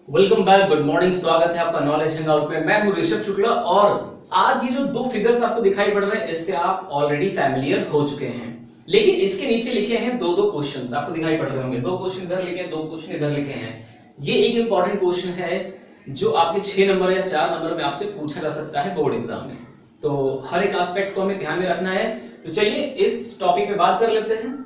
Welcome back, good morning. स्वागत है आपका नॉलेज हैंगआउट में। मैं हूं ऋषभ शुक्ला और आज ये जो दो फिगर्स आपको दिखाई पड़ रहे हैं इससे आप ऑलरेडी फैमिलियर हो चुके हैं, लेकिन इसके नीचे लिखे हैं दो दो क्वेश्चंस आपको दिखाई पड़ रहे होंगे। दो क्वेश्चन इधर लिखे हैं, दो क्वेश्चन इधर लिखे हैं। ये एक इंपॉर्टेंट क्वेश्चन है जो आपके 6 नंबर या 4 नंबर में आपसे पूछा जा सकता है बोर्ड एग्जाम में। तो हर एक एस्पेक्ट को हमें ध्यान में रखना है। तो चलिए इस टॉपिक पे बात कर लेते हैं।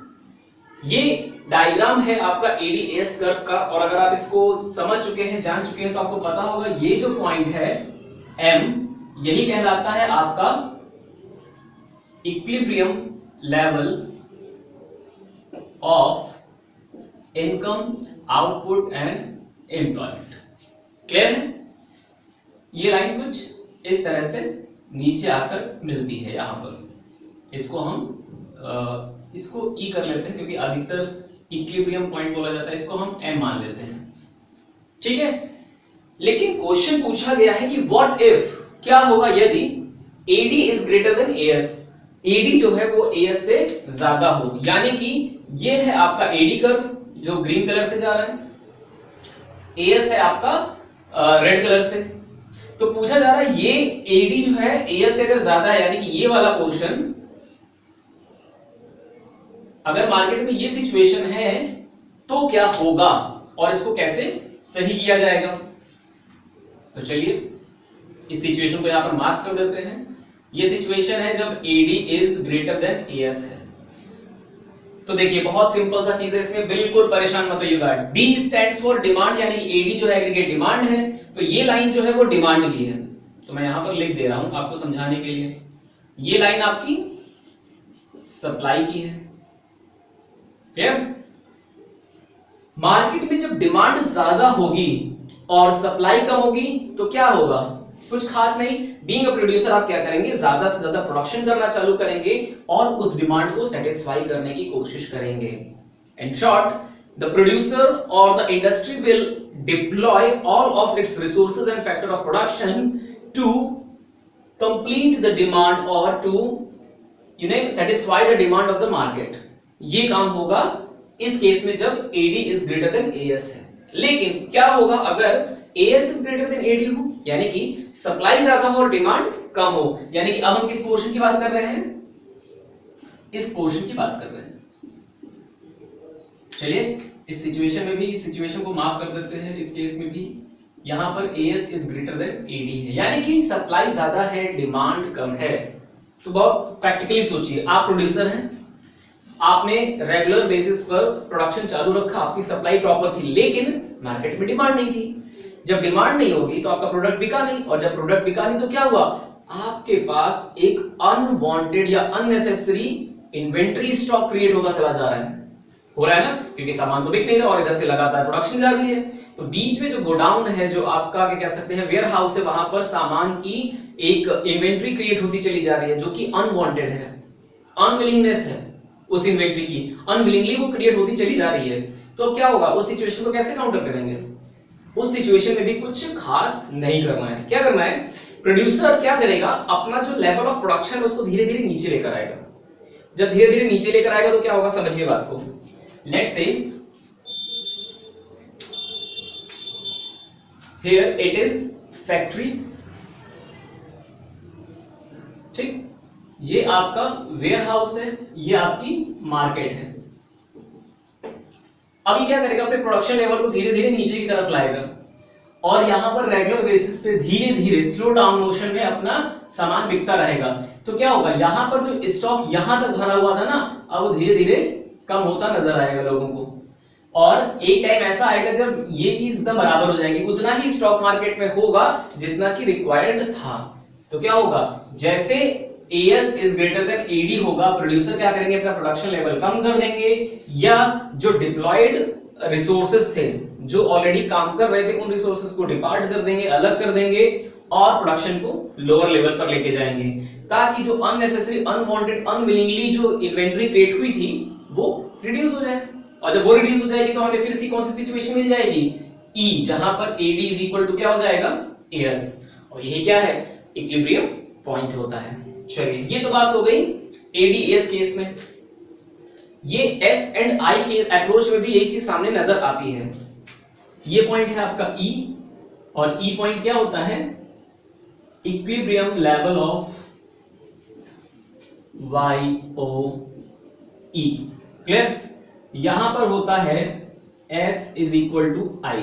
ये डायग्राम है आपका एडीएस कर्व का, और अगर आप इसको समझ चुके हैं, जान चुके हैं, तो आपको पता होगा ये जो पॉइंट है M, यही कहलाता है आपका equilibrium level of income, output and employment. Clear है? ये लाइन कुछ इस तरह से नीचे आकर मिलती है। यहां पर इसको हम इसको E कर लेते हैं क्योंकि अधिकतर इक्विलिब्रियम पॉइंट बोला जाता है, इसको हम M मान लेते हैं। ठीक है, लेकिन क्वेश्चन पूछा गया है कि व्हाट इफ, क्या होगा यदि AD is greater than AS, AD जो है वो AS से ज्यादा हो। यानी कि ये है आपका AD कर्व जो ग्रीन कलर से जा रहा है, AS है आपका रेड कलर से। तो पूछा जा रहा है ये AD जो है AS से अगर ज्यादा है, यानी कि ये वाला पोर्शन, अगर मार्केट में ये सिचुएशन है तो क्या होगा और इसको कैसे सही किया जाएगा। तो चलिए इस सिचुएशन को यहां पर मार्क कर देते हैं। ये सिचुएशन है जब AD is greater than AS है। तो देखिए बहुत सिंपल सा चीज है, इसमें बिल्कुल परेशान मत होइएगा। D स्टैंड्स फॉर डिमांड, यानी कि AD जो है एग्रीगेट डिमांड है, तो ये लाइन जो है वो डिमांड की है। तो मैं यहां पर लिख दे रहा हूं आपको समझाने के लिए। ये लाइन आपकी सप्लाई की है। मार्केट में जब डिमांड ज्यादा होगी और सप्लाई कम होगी तो क्या होगा? कुछ खास नहीं। बीइंग अ प्रोड्यूसर आप क्या करेंगे, ज्यादा से ज्यादा प्रोडक्शन करना चालू करेंगे और उस डिमांड को सेटिस्फाई करने की कोशिश करेंगे। इन शॉर्ट, द प्रोड्यूसर और the industry will deploy all of its resources and factor of production to complete the demand और to satisfy the demand of the market. ये काम होगा इस केस में जब AD is greater than AS है। लेकिन क्या होगा अगर AS is greater than AD हो, यानी कि सप्लाई ज्यादा हो और डिमांड कम हो। यानी कि अब हम किस पोर्शन की बात कर रहे हैं? इस पोर्शन की बात कर रहे हैं। चलिए इस सिचुएशन में भी इस सिचुएशन को मार्क कर देते हैं। इस केस में भी यहां पर AS is greater than AD है, यानी कि सप्लाई ज्यादा है, डिमांड कम है। तो बहुत प्रैक्टिकली सोचिए, आप प्रोड्यूसर हैं, आपने रेगुलर बेसिस पर प्रोडक्शन चालू रखा, आपकी सप्लाई प्रॉपर थी, लेकिन मार्केट में डिमांड नहीं थी। जब डिमांड नहीं होगी तो आपका प्रोडक्ट बिका नहीं, और जब प्रोडक्ट बिका नहीं तो क्या हुआ? आपके पास एक अनवांटेड या अननेसेसरी इन्वेंटरी स्टॉक क्रिएट होता चला जा रहा है। हो रहा है ना, क्योंकि सामान तो बिक नहीं रहा और इधर से लगातार प्रोडक्शन जारी है। तो बीच में जो गोडाउन है, जो आपका क्या कह सकते हैं वेयर हाउस है, वहां पर सामान की एक इन्वेंटरी क्रिएट होती चली जा रही है जो कि अनवांटेड है, अनविलिंगनेस है उस इन्वेंटरी की, अनविलिंगली वो क्रिएट होती चली जा रही है। तो क्या होगा? उस सिचुएशन को कैसे काउंटर करेंगे? उस सिचुएशन में भी कुछ खास नहीं करना है। क्या करना है? प्रोड्यूसर क्या करेगा, अपना जो लेवल ऑफ प्रोडक्शन है उसको धीरे धीरे नीचे लेकर आएगा। जब धीरे धीरे नीचे लेकर आएगा तो क्या होगा, समझिए बात को। Let's say here it is factory, ठीक, ये आपका वेयर हाउस है, ये आपकी मार्केट है। अब ये क्या करेगा, अपने प्रोडक्शन लेवल को धीरे धीरे नीचे की तरफ लाएगा और यहां पर रेगुलर बेसिस पे धीरे धीरे स्लो डाउन मोशन में अपना सामान बिकता रहेगा। तो क्या होगा, यहां पर जो स्टॉक यहां तक भरा हुआ था ना, अब वो धीरे धीरे कम होता नजर आएगा लोगों को। और एक टाइम ऐसा आएगा जब ये चीज एकदम बराबर हो जाएगी, उतना ही स्टॉक मार्केट में होगा जितना कि रिक्वायर्ड था। तो क्या होगा, जैसे AS is greater than AD होगा, प्रोड्यूसर क्या करेंगे, अपना प्रोडक्शन लेवल कम कर देंगे, या जो डिप्लॉयड रिसोर्सेज थे, जो ऑलरेडी काम कर रहे थे, उन रिसोर्सेज को डिपार्ट कर देंगे, अलग कर देंगे और प्रोडक्शन को लोअर लेवल पर लेके जाएंगे, ताकि जो अननेसेसरी, अनवांटेड, अनविलिंगली जो इन्वेंटरी क्रिएट हुई थी वो रिड्यूस हो जाए। और जब वो रिड्यूस हो जाएगी तो हमें फिर से कौन सी सिचुएशन मिल जाएगी? E, जहां पर AD इज इक्वल टू क्या हो जाएगा? AS। और यही क्या है? इक्विलिब्रियम पॉइंट होता है। चलिए ये तो बात हो गई AD/AS केस में। ये S एंड I के अप्रोच में भी यही चीज सामने नजर आती है। ये पॉइंट है आपका E और ई पॉइंट क्या होता है, equilibrium level of YOE। Clear? यहां पर होता है S is equal to I।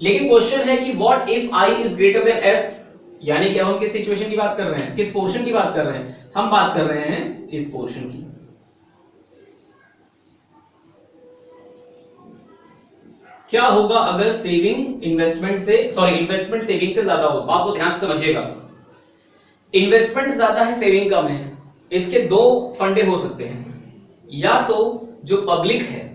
लेकिन क्वेश्चन है कि what if I is greater than S, यानी कि हम किस सिचुएशन की बात कर रहे हैं, किस पोर्शन की बात कर रहे हैं, हम बात कर रहे हैं इस पोर्शन की। क्या होगा अगर सेविंग इन्वेस्टमेंट सेविंग से ज्यादा हो? बात को ध्यान से समझिएगा। इन्वेस्टमेंट ज्यादा है, सेविंग कम है, इसके दो फंडे हो सकते हैं। या तो जो पब्लिक है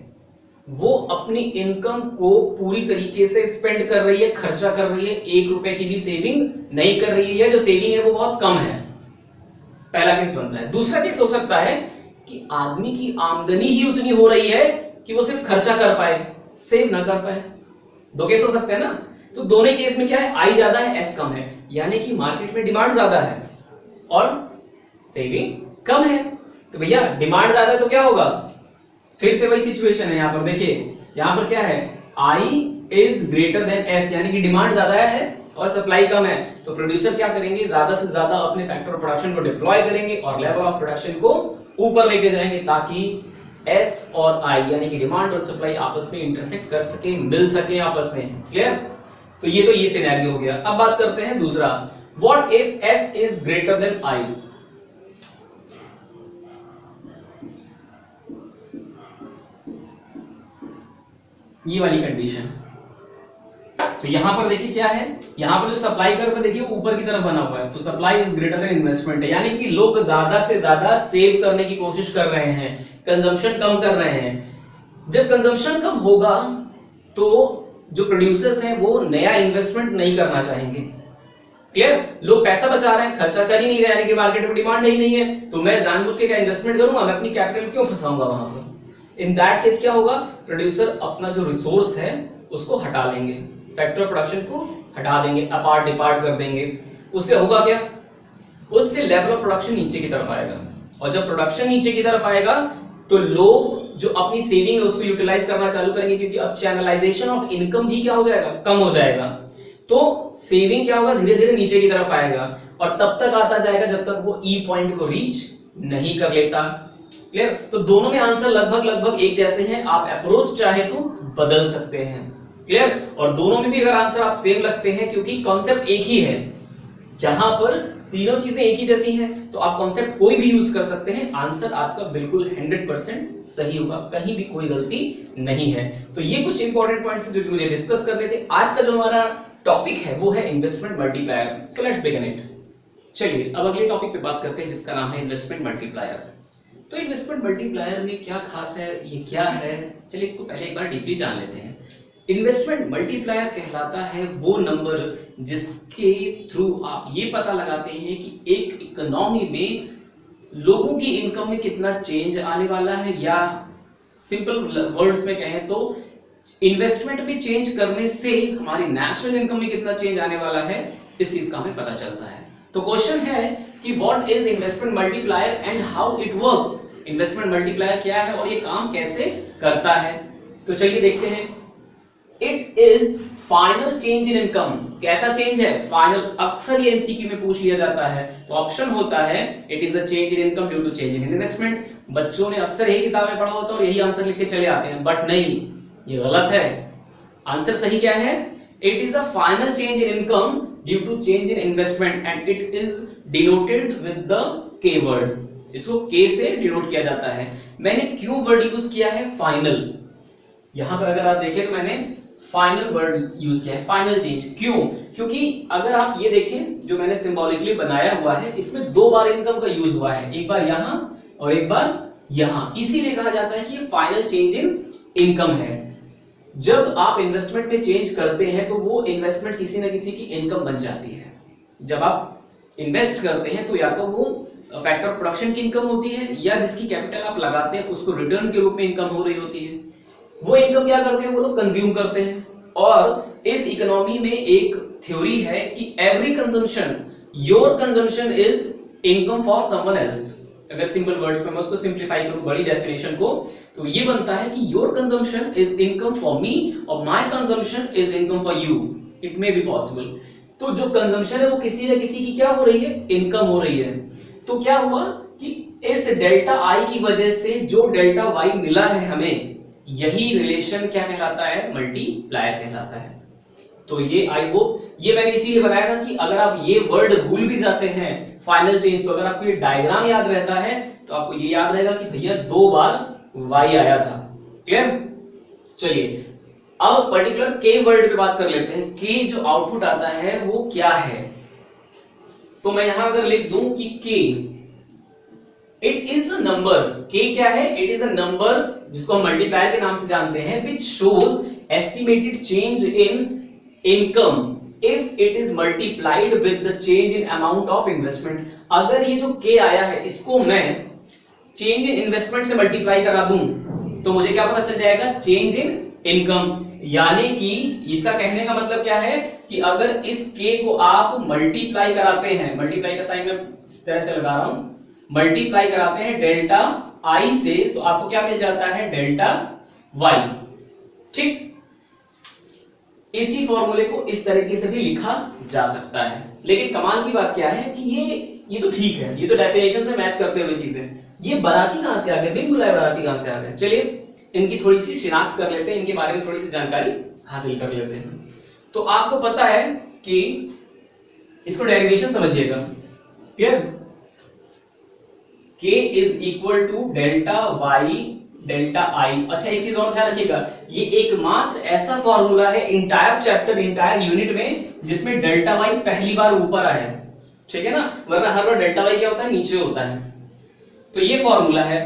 वो अपनी इनकम को पूरी तरीके से स्पेंड कर रही है, खर्चा कर रही है, 1 रुपए की भी सेविंग नहीं कर रही है, या जो सेविंग है वो बहुत कम है। पहला केस बनता है। दूसरा केस हो सकता है कि आदमी की आमदनी ही उतनी हो रही है कि वो सिर्फ खर्चा कर पाए, सेव ना कर पाए। दो केस हो सकते हैं ना। तो दोनों केस में क्या है, आई ज्यादा है, एस कम है, यानी कि मार्केट में डिमांड ज्यादा है और सेविंग कम है। तो भैया डिमांड ज्यादा है तो क्या होगा, फिर से वही सिचुएशन है। यहां पर देखिए, यहां पर क्या है, I is greater then S, यानी कि डिमांड ज्यादा है और सप्लाई कम है। तो प्रोड्यूसर क्या करेंगे, ज्यादा से ज्यादा अपने फैक्टर ऑफ प्रोडक्शन को डिप्लॉय करेंगे और लेवल ऑफ प्रोडक्शन को ऊपर लेके जाएंगे, ताकि एस और आई यानी कि डिमांड और सप्लाई आपस में इंटरसेक्ट कर सके, मिल सके आपस में। क्लियर? तो ये सिनेरियो हो गया। अब बात करते हैं दूसरा, what if S is greater than I. ये वाली कंडीशन। तो यहां पर देखिए क्या है, यहां पर जो सप्लाई कर्व देखिए ऊपर की तरफ बना हुआ है, तो supply is greater then investment है, यानी कि लोग ज्यादा से ज्यादा सेव करने की कोशिश कर रहे हैं, कंजम्पशन कम कर रहे हैं। जब कंजम्पशन कम होगा तो जो प्रोड्यूसर्स हैं वो नया इन्वेस्टमेंट नहीं करना चाहेंगे। क्लियर? लोग पैसा बचा रहे हैं, खर्चा कर ही नहीं रहे, यानी कि मार्केट में डिमांड ही नहीं है, तो मैं जानबूझ के क्या इन्वेस्टमेंट करूंगा, मैं अपनी कैपिटल क्यों फंसाऊंगा वहां पर। इन दैट केस क्या होगा, प्रोड्यूसर अपना जो रिसोर्स है उसको हटा लेंगे, फैक्टर ऑफ प्रोडक्शन को हटा देंगे, अपार्ट डिपार्ट कर देंगे। उससे होगा क्या, उससे लेवल ऑफ प्रोडक्शन नीचे की तरफ आएगा, और जब प्रोडक्शन नीचे की तरफ आएगा तो लोग जो अपनी सेविंग है उसको यूटिलाइज करना चालू करेंगे, क्योंकि अब चैनलाइजेशन ऑफ इनकम भी क्या हो जाएगा, कम हो जाएगा। तो सेविंग क्या होगा, धीरे धीरे नीचे की तरफ आएगा और तब तक आता जाएगा जब तक वो ई पॉइंट को रीच नहीं कर लेता। क्लियर? तो दोनों में आंसर लगभग एक जैसे हैं, आप अप्रोच चाहे तो बदल सकते हैं। क्लियर? और दोनों में भी अगर आंसर आप सेम लगते हैं, क्योंकि कॉन्सेप्ट एक ही है, यहां पर तीनों चीजें एक ही जैसी हैं, तो आप कॉन्सेप्ट कोई भी यूज कर सकते हैं, आंसर आपका बिल्कुल 100% सही होगा, कहीं भी कोई गलती नहीं है। तो ये कुछ इंपॉर्टेंट पॉइंट्स जो मुझे डिस्कस करने थे। आज का जो हमारा टॉपिक है वो है investment multiplier. So let's begin it. चलिए अब अगले टॉपिक पे बात करते हैं जिसका नाम है इन्वेस्टमेंट मल्टीप्लायर। तो इन्वेस्टमेंट मल्टीप्लायर में क्या खास है, ये क्या है, चलिए इसको पहले एक बार डीपली जान लेते हैं। इन्वेस्टमेंट मल्टीप्लायर कहलाता है वो नंबर जिसके थ्रू आप ये पता लगाते हैं कि एक इकोनॉमी में लोगों की इनकम में कितना चेंज आने वाला है, या सिंपल वर्ड्स में कहें तो इन्वेस्टमेंट में चेंज करने से हमारी नेशनल इनकम में कितना चेंज आने वाला है, इस चीज का हमें पता चलता है। तो क्वेश्चन है कि what is investment multiplier and how it works. Investment multiplier क्या है और ये काम कैसे करता है। तो चलिए देखते हैं। It is final change in income. कैसा चेंज है, फाइनल। अक्सर ये एमसीक्यू में पूछ लिया जाता है, तो ऑप्शन होता है it is the change in income due to change in investment. बच्चों ने अक्सर यही किताबें पढ़ा होता है और यही आंसर लिख के चले आते हैं, बट नहीं, ये गलत है। आंसर सही क्या है, it is a final change in income due to change in investment and it is denoted with the K word. इसको के से डिनोट किया जाता है। मैंने क्यों वर्ड यूज किया है फाइनल, यहां पर अगर आप देखें तो मैंने फाइनल वर्ड यूज किया है, फाइनल चेंज। क्यों? क्योंकि अगर आप ये देखें जो मैंने सिंबॉलिकली बनाया हुआ है, इसमें 2 बार इनकम का यूज हुआ है, एक बार यहां और एक बार यहां, इसीलिए कहा जाता है कि ये फाइनल चेंज इन इनकम है। जब आप इन्वेस्टमेंट में चेंज करते हैं तो वो इन्वेस्टमेंट किसी ना किसी की इनकम बन जाती है। जब आप इन्वेस्ट करते हैं तो या तो वो फैक्टर ऑफ प्रोडक्शन की इनकम होती है, या जिसकी कैपिटल आप लगाते हैं उसको रिटर्न के रूप में इनकम हो रही होती है। वो इनकम क्या करते हैं, वो लोग कंज्यूम करते हैं। और इस इकोनॉमी में एक थ्योरी है कि every consumption, your consumption is income for someone else. अगर सिंपल वर्ड्स में मैं उसको सिंप्लीफाई करूं बड़ी डेफिनेशन को, तो ये बनता है कि your consumption is income for me और my consumption is income for you, it may be possible. तो जो कंजम्पशन है वो किसी न किसी की क्या हो रही है, इनकम हो रही है। तो क्या हुआ कि इस डेल्टा आई की वजह से जो डेल्टा वाई मिला है हमें, यही रिलेशन क्या कहलाता है, मल्टीप्लायर कहलाता है। तो ये आई होप ये मैंने इसीलिए बनाया था कि अगर आप ये वर्ड भूल भी जाते हैं फाइनल चेंज, तो अगर आपको ये डायग्राम याद रहता है तो आपको ये याद रहेगा कि भैया 2 बार वाई आया था। क्लियर? चलिए अब पर्टिकुलर के वर्ड पे बात कर लेते हैं। के जो आउटपुट आता है वो क्या है, तो मैं यहां अगर लिख दूं कि के इट इज अ नंबर, के क्या है, इट इज अ नंबर जिसको हम मल्टीप्लायर के नाम से जानते हैं, which shows estimated change in income if it is multiplied with the change in amount of investment. अगर ये जो के आया है इसको मैं चेंज इन इन्वेस्टमेंट से मल्टीप्लाई करा दूं तो मुझे क्या पता चल जाएगा, चेंज इन इनकम। यानी कि इसका कहने का मतलब क्या है कि अगर इस के को आप मल्टीप्लाई कराते हैं, मल्टीप्लाई का साइन मैं इस तरह से लगा रहा हूं, मल्टीप्लाई कराते हैं डेल्टा आई से, तो आपको क्या मिल जाता है, डेल्टा वाई। ठीक, इसी फॉर्मूले को इस तरीके से भी लिखा जा सकता है। लेकिन कमाल की बात क्या है कि ये तो ठीक है, ये तो डेफिनेशन से मैच करते हुए चीजें, ये बाराती कहां से आ गए, बिन बुलाए बाराती कहां से आ गए। चलिए इनकी थोड़ी सी शिनाख्त कर लेते हैं, इनके बारे में थोड़ी सी जानकारी हासिल कर लेते हैं। तो आपको पता है कि इसको डेरिवेशन समझिएगा। Clear? k is equal to delta Y delta I. अच्छा एक चीज और ध्यान रखिएगा, ये एकमात्र ऐसा फॉर्मूला है इंटायर चैप्टर इंटायर यूनिट में जिसमें डेल्टा वाई पहली बार ऊपर आया है। ठीक है ना, वरना हर बार डेल्टा वाई क्या होता है, नीचे होता है। तो ये फॉर्मूला है।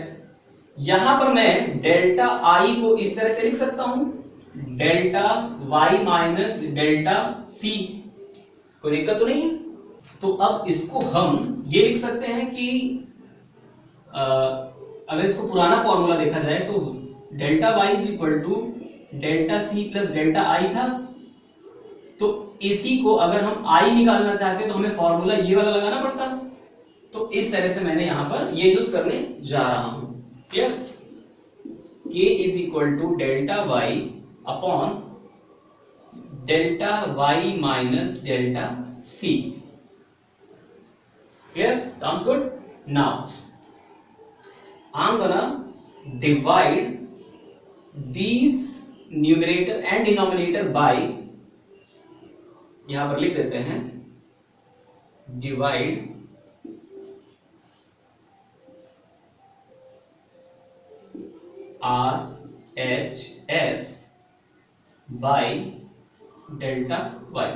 यहां पर मैं डेल्टा आई को इस तरह से लिख सकता हूं, delta Y minus delta C. कोई दिक्कत तो नहीं है? तो अब इसको हम ये लिख सकते हैं कि अगर इसको पुराना फॉर्मूला देखा जाए तो delta Y is equal to delta C plus delta I था। तो इसी को अगर हम आई निकालना चाहते तो हमें फॉर्मूला ये वाला लगाना पड़ता। तो इस तरह से मैंने यहां पर ये यूज करने जा रहा हूं। Clear? k is equal to delta Y upon delta Y minus delta C. Clear? Sounds good? Now I'm gonna divide these numerator and denominator by, यहां पर लिख देते हैं divide RHS by delta y।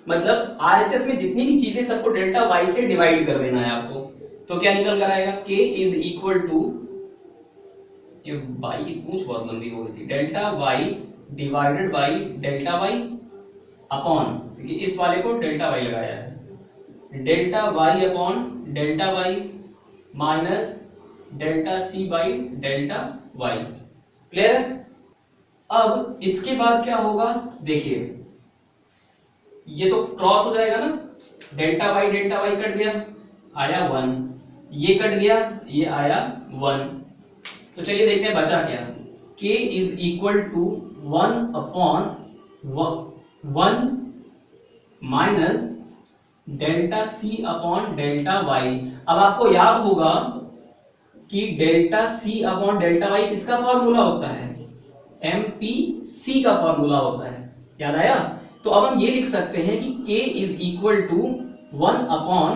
मतलब RHS में जितनी भी चीजें सबको डेल्टा y से डिवाइड कर देना है आपको। तो क्या निकल कर आएगा, k इज इक्वल टू, ये y की पूंछ बहुत लंबी हो गई थी, delta y divided by delta y upon, देखिए इस वाले को डेल्टा y लगाया है, delta y upon delta y minus delta c by delta y। Clear है? अब इसके बाद क्या होगा, देखिए ये तो क्रॉस हो जाएगा ना, डेल्टा y कट गया, आया 1, ये कट गया, ये आया 1। तो चलिए देखते हैं बचा क्या, k is equal to 1 upon 1 minus delta c upon delta y। अब आपको याद होगा कि delta c upon delta y किसका फॉर्मूला होता है, MPC का फॉर्मूला होता है। याद आया? तो अब हम ये लिख सकते हैं कि k is equal to 1 upon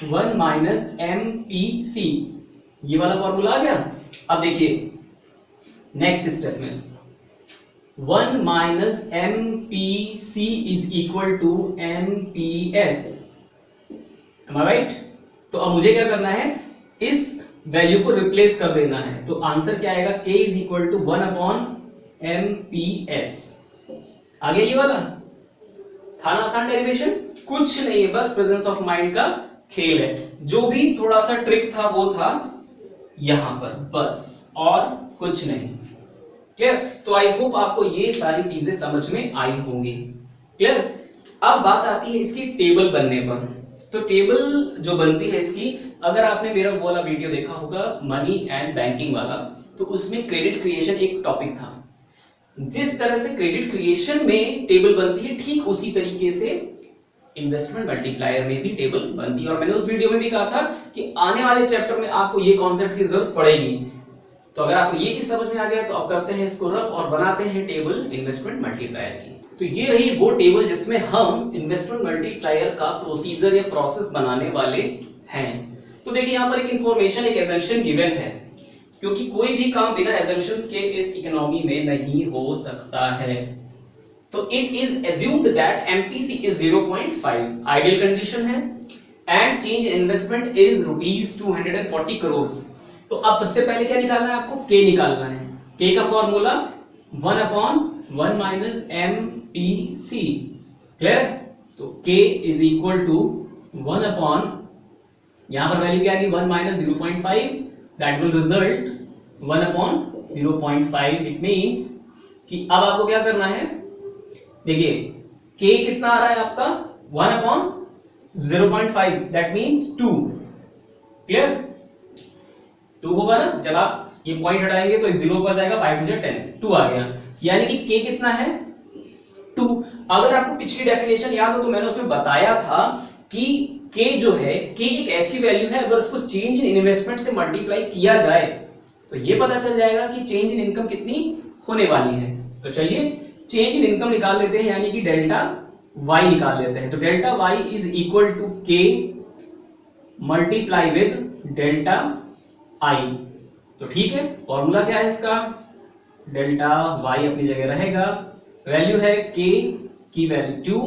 1 minus MPC, ये वाला फॉर्मूला आ गया। अब देखिए नेक्स्ट स्टेप में 1 minus MPC is equal to MPS। Am I right? तो अब मुझे क्या करना है, इस वैल्यू को रिप्लेस कर देना है। तो आंसर क्या आएगा, k is equal to 1 upon MPS। आ गया ये वाला, था ना आसान डेरिवेशन? कुछ नहीं है, बस प्रेजेंस ऑफ माइंड का खेल है। जो भी थोड़ा सा ट्रिक था वो था यहां पर, बस और कुछ नहीं। क्लियर? तो आई होप आपको ये सारी चीजें समझ में आई होंगी। क्लियर? अब बात आती है इसकी टेबल बनने पर। तो टेबल जो बनती है इसकी, अगर आपने मेरा वो वाला वीडियो देखा होगा मनी एंड बैंकिंग वाला, तो उसमें क्रेडिट क्रिएशन एक टॉपिक था। जिस तरह से क्रेडिट क्रिएशन में टेबल बनती है, ठीक उसी तरीके से इन्वेस्टमेंट मल्टीप्लायर में भी टेबल बनती है। और मैंने उस वीडियो में भी कहा था कि आने वाले चैप्टर में आपको ये कॉन्सेप्ट की जरूरत पड़ेगी। तो अगर आपको ये चीज समझ में आ गया तो आप करते हैं इसको रफ और बनाते हैं टेबल इन्वेस्टमेंट मल्टीप्लायर की। तो ये रही वो टेबल जिसमें हम इन्वेस्टमेंट मल्टीप्लायर का प्रोसीजर या प्रोसेस बनाने वाले हैं। तो देखिए यहाँ पर एक इंफॉर्मेशन, एक एजम्पशन गिवन है, क्योंकि कोई भी काम बिना एजम्पशंस के इस इकोनॉमी में नहीं हो सकता है। तो it is assumed that MPC is 0.5, ideal condition है, and change in investment is ₹240 crore. तो अब सबसे पहले क्या निकालना है आपको? के निकालना है। के का फॉर्मूला 1/1 माइनस एमपीसी, क्लियर? तो के इज इक्वल टू 1/, यहां पर वैल्यू क्या आएगी? 1 minus 0.5, that will result 1/0.5। It means कि अब आपको क्या करना है, देखिए k कितना आ रहा है आपका? 1/0.5, दैट मींस 2, क्लियर? 2 होगा ना, जब आप ये पॉइंट हटाएंगे तो 0 पर जाएगा, 5 × 10, 2 आ गया। यानी कि k कितना है? 2। अगर आपको पिछली डेफिनेशन याद हो तो मैंने उसमें बताया था कि k जो है, k एक ऐसी वैल्यू है, अगर उसको चेंज इन इन्वेस्टमेंट से मल्टीप्लाई किया जाए तो ये पता चल जाएगा कि चेंज इन इनकम कितनी होने वाली है। तो चलिए चेंज इन इनकम निकाल लेते हैं, यानी कि डेल्टा y निकाल लेते हैं। तो delta y is equal to k multiply with delta i। तो ठीक है, फॉर्मूला क्या है इसका? डेल्टा y अपनी जगह रहेगा, वैल्यू है k की वैल्यू 2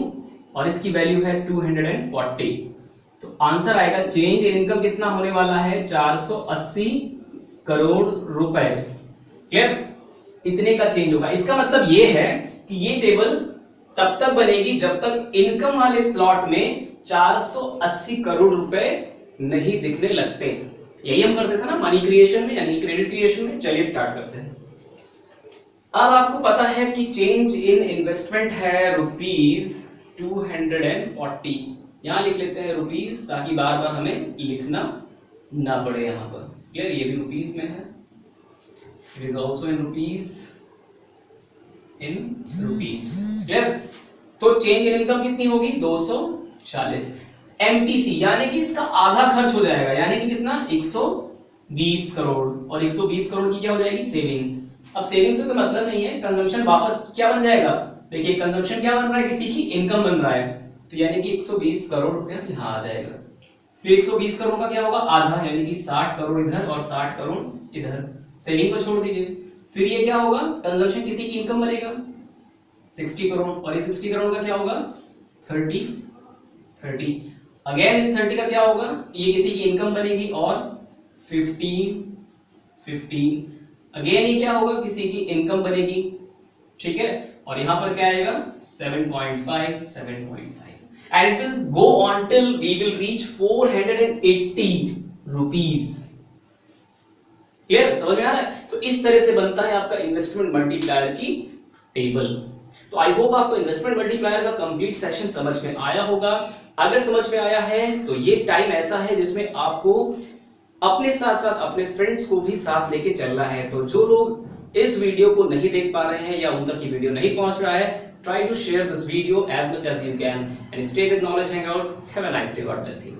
और इसकी वैल्यू है 240। तो आंसर आएगा, चेंज इन इनकम कितना होने वाला है? 480 करोड़ रुपए, क्लियर? इतने का चेंज होगा। इसका मतलब ये है कि ये टेबल तब तक बनेगी जब तक इनकम वाले स्लॉट में 480 करोड़ रुपए नहीं दिखने लगते। यही हम करते थे ना मनी क्रिएशन में, यानी क्रेडिट क्रिएशन में। चलिए स्टार्ट करते हैं। अब आपको पता है कि चेंज इन इन्वेस्टमेंट है ₹240, यहां लिख लेते हैं रुपीस, ताकि बार बार हमें लिखना ना पड़े यहां पर, क्लियर? ये भी रुपीस में है, it is also in rupees, clear? तो चेंज इन इनकम कितनी होगी? 240। एमपीसी यानी कि इसका आधा खर्च हो जाएगा, यानी कि कितना? 120 करोड़। और 120 करोड़ की क्या हो जाएगी? सेविंग। अब सेविंग से तो मतलब नहीं है, कंजम्पशन वापस क्या बन जाएगा? देखिए कंजम्पशन क्या बन रहा है? किसी की इनकम बन रहा है, तो यानी कि 120 करोड़ रुपया यहाँ आ जाएगा। फिर 120 करोड़ का क्या होगा? आधा, यानी कि 60 करोड़ इधर और 60 करोड़ इधर। सेविंग को छोड़ दीजिए। फिर ये क्या होगा? कंजम्पशन किसी की इनकम बनेगा 60 करोड़, और ये 60 करोड़ का क्या होगा? 30। अगेन इस 30 का क्या होगा? ये किसी की इनकम बनेगी, और 15। अगेन ये क्या होगा? किसी की इनकम बनेगी, ठीक है? और यहां पर क्या आएगा? 7.5 and it will go on till we will reach 480 rupees। Clear? समझ में आ रहा है? तो इस तरह से बनता है आपका इन्वेस्टमेंट मल्टीप्लायर की टेबल। तो आई होप आपको इन्वेस्टमेंट मल्टीप्लायर का कंप्लीट सेक्शन समझ में आया होगा। अगर समझ में आया है तो ये टाइम ऐसा है जिसमें आपको अपने साथ साथ अपने फ्रेंड्स को भी साथ लेके चलना है। तो जो लोग इस वीडियो को नहीं देख पा रहे हैं या उन तक ये वीडियो नहीं पहुंच रहा है, try to share this video as much as you can and stay with Knowledge Hangout. Have a nice day. God bless you.